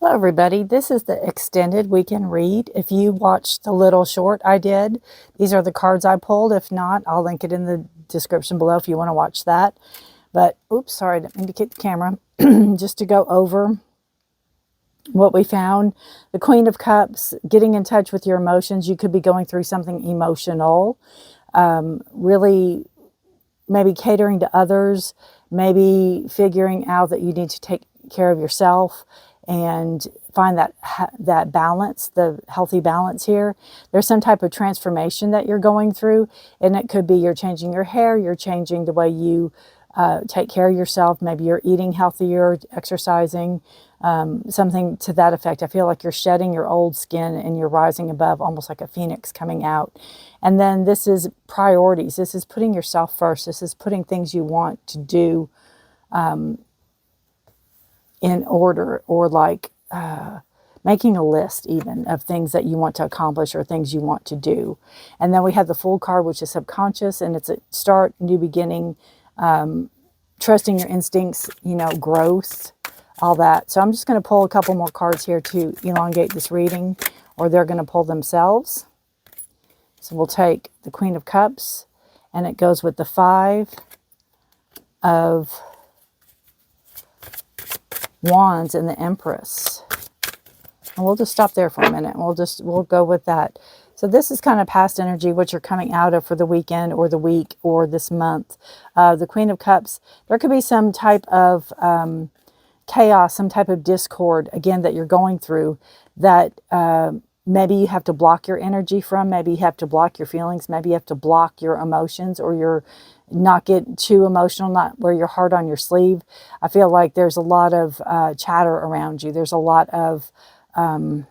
Hello everybody, this is the extended weekend read. If you watched the little short I did, these are the cards I pulled. If not, I'll link it in the description below if you want to watch that. But, oops, sorry, I didn't mean to kick the camera. Just to go over what we found. The Queen of Cups, getting in touch with your emotions. You could be going through something emotional. Really maybe catering to others. Maybe figuring out that you need to take care of yourself and find that balance, the healthy balance here. There's some type of transformation that you're going through, and it could be you're changing your hair, you're changing the way you take care of yourself. Maybe you're eating healthier, exercising, something to that effect. I feel like you're shedding your old skin and you're rising above, almost like a phoenix coming out. And then this is priorities. This is putting yourself first. This is putting things you want to do in order, or like making a list even of things that you want to accomplish or things you want to do. And then we have the Fool card, which is subconscious, and it's a start, new beginning, trusting your instincts, you know, growth, all that. So I'm just going to pull a couple more cards here to elongate this reading, or they're going to pull themselves. So we'll take the Queen of Cups, and it goes with the Five of Wands and the Empress. And we'll just stop there for a minute. We'll go with that. So this is kind of past energy, what you're coming out of for the weekend or the week or this month. The Queen of Cups, there could be some type of chaos, some type of discord, again, that you're going through that maybe you have to block your energy from. Maybe you have to block your feelings. Maybe you have to block your emotions, or you're not get too emotional, not wear your heart on your sleeve. I feel like there's a lot of chatter around you. There's a lot of maybe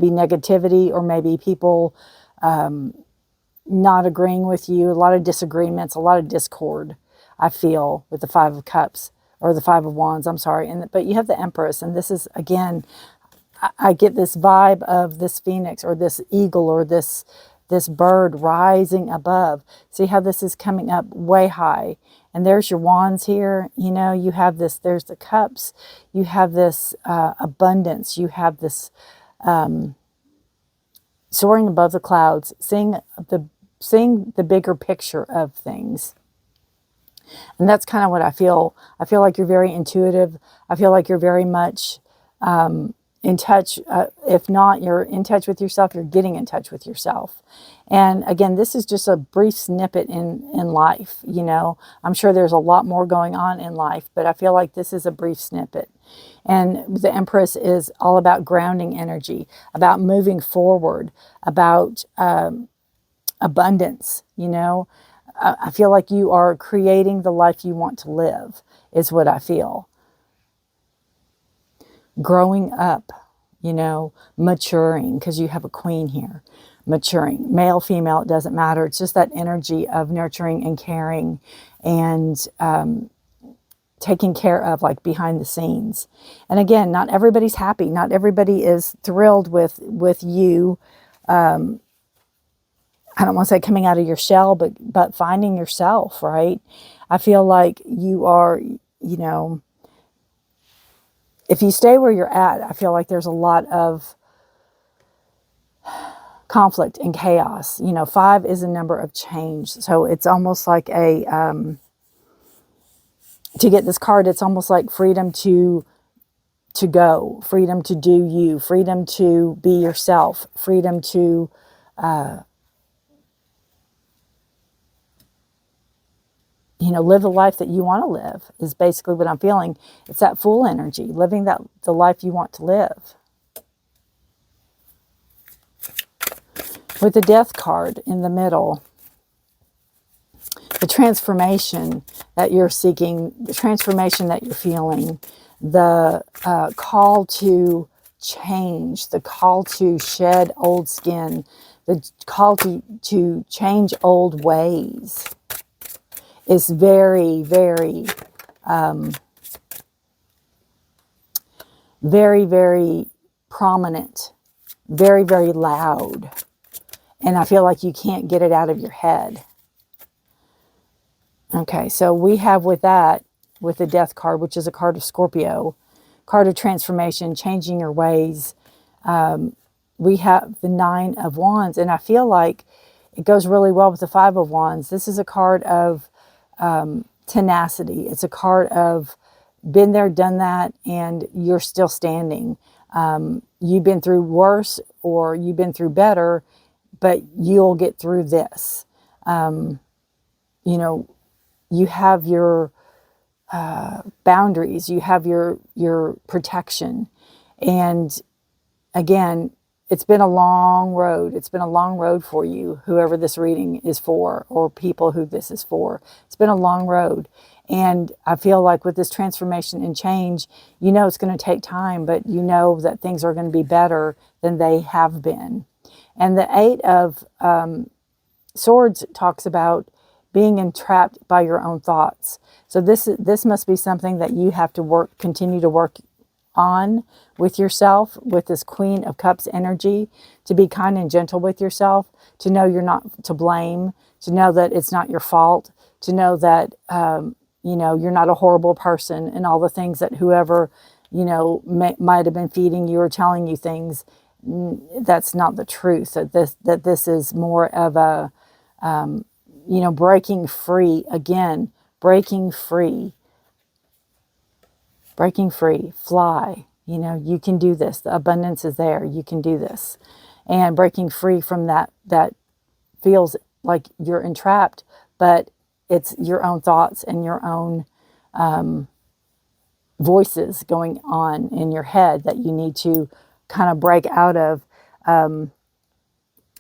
negativity, or maybe people not agreeing with you, a lot of disagreements, a lot of discord, I feel, with the Five of Cups, or the Five of Wands, I'm sorry. But you have the Empress, and this is, again, I get this vibe of this phoenix, or this eagle, or this bird rising above. See how this is coming up way high. And there's your wands here. You know, you have this, there's the cups. You have this abundance. You have this soaring above the clouds, seeing the bigger picture of things. And that's kind of what I feel. I feel like you're very intuitive. I feel like you're very much in touch. If not, you're in touch with yourself. You're getting in touch with yourself. And again, this is just a brief snippet in life. You know, I'm sure there's a lot more going on in life, but I feel like this is a brief snippet. And the Empress is all about grounding energy, about moving forward, about abundance. You know, I feel like you are creating the life you want to live, is what I feel. Growing up, you know, maturing, because you have a queen here. Maturing, male, female, it doesn't matter. It's just that energy of nurturing and caring and taking care of, like behind the scenes. And again, not everybody's happy. Not everybody is thrilled with you. I don't want to say coming out of your shell, but finding yourself, right? I feel like you are, you know, if you stay where you're at, I feel like there's a lot of conflict and chaos. You know, 5 is a number of change. So it's almost like a, to get this card, it's almost like freedom to go, freedom to do you, freedom to be yourself, freedom to, you know, live the life that you want to live is basically what I'm feeling. It's that Fool energy, living the life you want to live. With the Death card in the middle, the transformation that you're seeking, the transformation that you're feeling, the call to change, the call to shed old skin, the call to change old ways is very, very, very, very prominent, very, very loud. And I feel like you can't get it out of your head. Okay, so we have with that, with the Death card, which is a card of Scorpio, card of transformation, changing your ways. We have the 9 of Wands, and I feel like it goes really well with the 5 of Wands. This is a card of tenacity. It's a card of been there, done that, and you're still standing. You've been through worse or you've been through better, but you'll get through this. You know, you have your boundaries, you have your protection. And again, it's been a long road. It's been a long road for you, whoever this reading is for, or people who this is for. It's been a long road. And I feel like with this transformation and change, you know it's going to take time, but you know that things are going to be better than they have been. And the 8 of Swords talks about being entrapped by your own thoughts. So this must be something that you have to continue to work on with yourself, with this Queen of Cups energy, to be kind and gentle with yourself, to know you're not to blame, to know that it's not your fault, to know that, you know, you're not a horrible person, and all the things that whoever, you know, might have been feeding you or telling you things, that's not the truth. That this is more of a, you know, breaking free. Again, breaking free, fly. You know, you can do this. The abundance is there. You can do this. And breaking free from that feels like you're entrapped, but it's your own thoughts and your own voices going on in your head that you need to kind of break out of.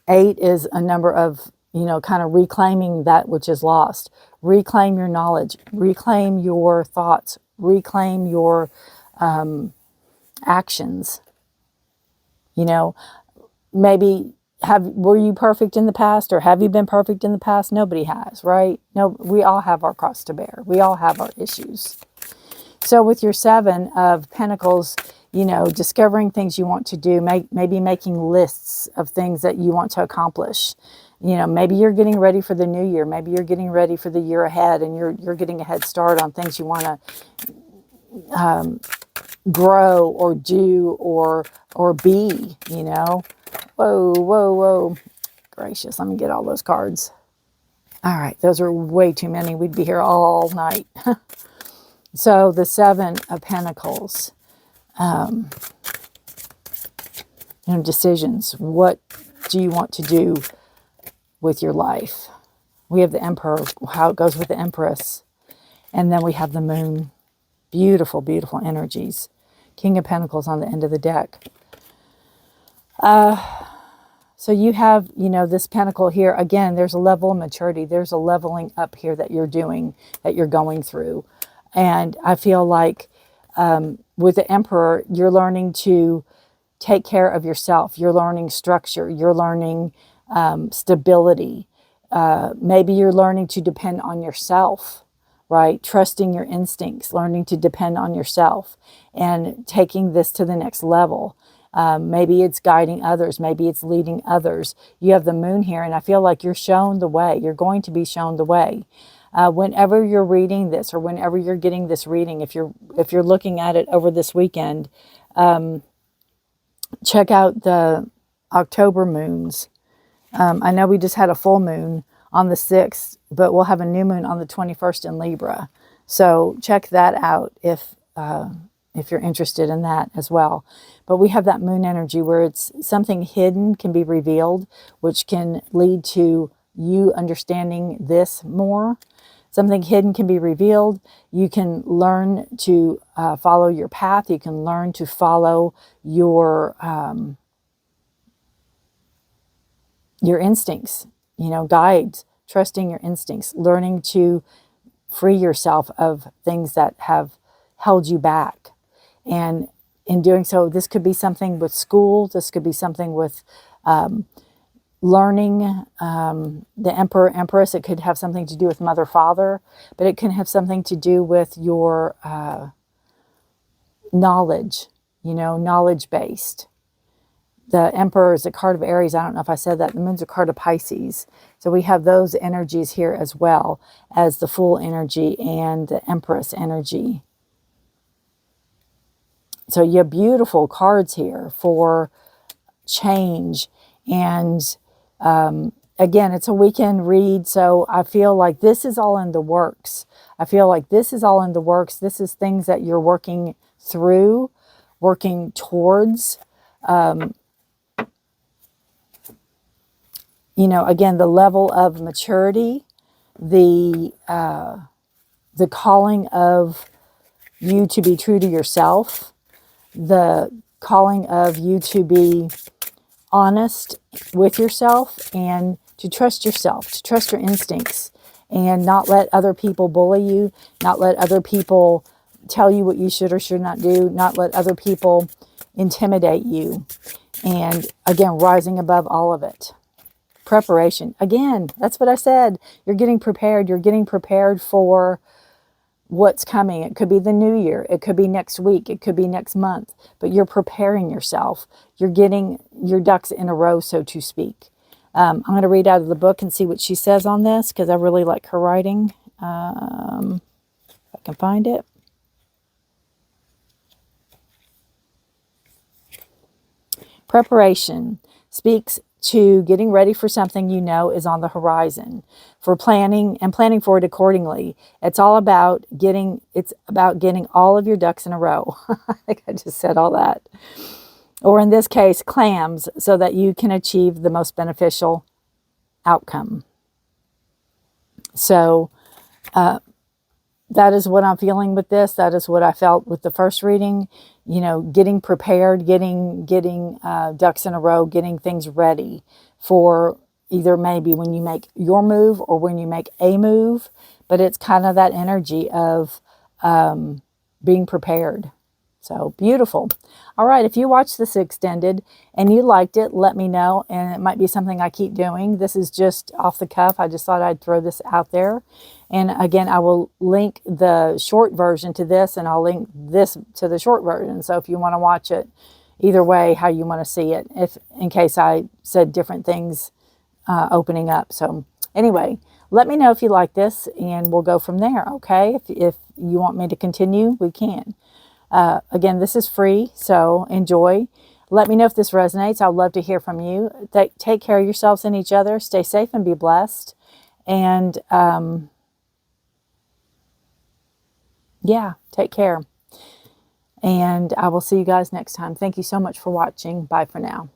8 is a number of, you know, kind of reclaiming that which is lost. Reclaim your knowledge. Reclaim your thoughts. Reclaim your actions. You know, maybe were you perfect in the past, or have you been perfect in the past? Nobody has, right? No, we all have our cross to bear. We all have our issues. So with your 7 of Pentacles, you know, discovering things you want to do, maybe making lists of things that you want to accomplish. You know, maybe you're getting ready for the new year. Maybe you're getting ready for the year ahead, and you're getting a head start on things you want to grow or do or be, you know. Whoa, whoa, whoa. Gracious, let me get all those cards. All right, those are way too many. We'd be here all night. So the 7 of Pentacles, you know, decisions. What do you want to do with your life? We have the Emperor, how it goes with the Empress. And then we have the Moon. Beautiful, beautiful energies. King of Pentacles on the end of the deck. So you have, you know, this Pentacle here. Again, there's a level of maturity. There's a leveling up here that you're doing, that you're going through. And I feel like with the Emperor, you're learning to take care of yourself. You're learning structure. You're learning stability. Maybe you're learning to depend on yourself, right? Trusting your instincts, learning to depend on yourself, and taking this to the next level. Maybe it's guiding others. Maybe it's leading others. You have the Moon here, and I feel like you're shown the way. You're going to be shown the way. Whenever you're reading this, or whenever you're getting this reading, if you're looking at it over this weekend, check out the October moons. I know we just had a full moon on the 6th, but we'll have a new moon on the 21st in Libra. So check that out if you're interested in that as well. But we have that moon energy where it's something hidden can be revealed, which can lead to you understanding this more. Something hidden can be revealed. You can learn to follow your path. You can learn to follow your instincts, you know, guides, trusting your instincts, learning to free yourself of things that have held you back. And in doing so, this could be something with school. This could be something with learning. The Emperor, Empress, it could have something to do with mother, father, but it can have something to do with your knowledge, you know, knowledge-based. The Emperor is a card of Aries. I don't know if I said that. The Moon's a card of Pisces. So we have those energies here as well as the Fool energy and the Empress energy. So you have beautiful cards here for change. And again, it's a weekend read, so I feel like this is all in the works. I feel like this is all in the works. This is things that you're working through, working towards. You know, again, the level of maturity, the calling of you to be true to yourself, the calling of you to be honest with yourself and to trust yourself, to trust your instincts, and not let other people bully you, not let other people tell you what you should or should not do, not let other people intimidate you. And again, rising above all of it. Preparation. Again, that's what I said. You're getting prepared. You're getting prepared for what's coming. It could be the new year. It could be next week. It could be next month. But you're preparing yourself. You're getting your ducks in a row, so to speak. I'm going to read out of the book and see what she says on this, because I really like her writing. If I can find it. Preparation speaks to getting ready for something you know is on the horizon, for planning and planning for it accordingly. It's about getting all of your ducks in a row. I think I just said all that. Or in this case, clams, so that you can achieve the most beneficial outcome. So that is what I'm feeling with this. That is what I felt with the first reading. You know, getting prepared, getting ducks in a row, getting things ready for either maybe when you make your move or when you make a move. But it's kind of that energy of being prepared. So beautiful. All right, if you watched this extended and you liked it, let me know. And it might be something I keep doing. This is just off the cuff. I just thought I'd throw this out there. And again, I will link the short version to this, and I'll link this to the short version. So if you want to watch it, either way, how you want to see it, if in case I said different things opening up. So anyway, let me know if you like this, and we'll go from there, okay? If you want me to continue, we can. Again, this is free, so enjoy. Let me know if this resonates. I'd love to hear from you. Take care of yourselves and each other. Stay safe and be blessed. And yeah, take care. And I will see you guys next time. Thank you so much for watching. Bye for now.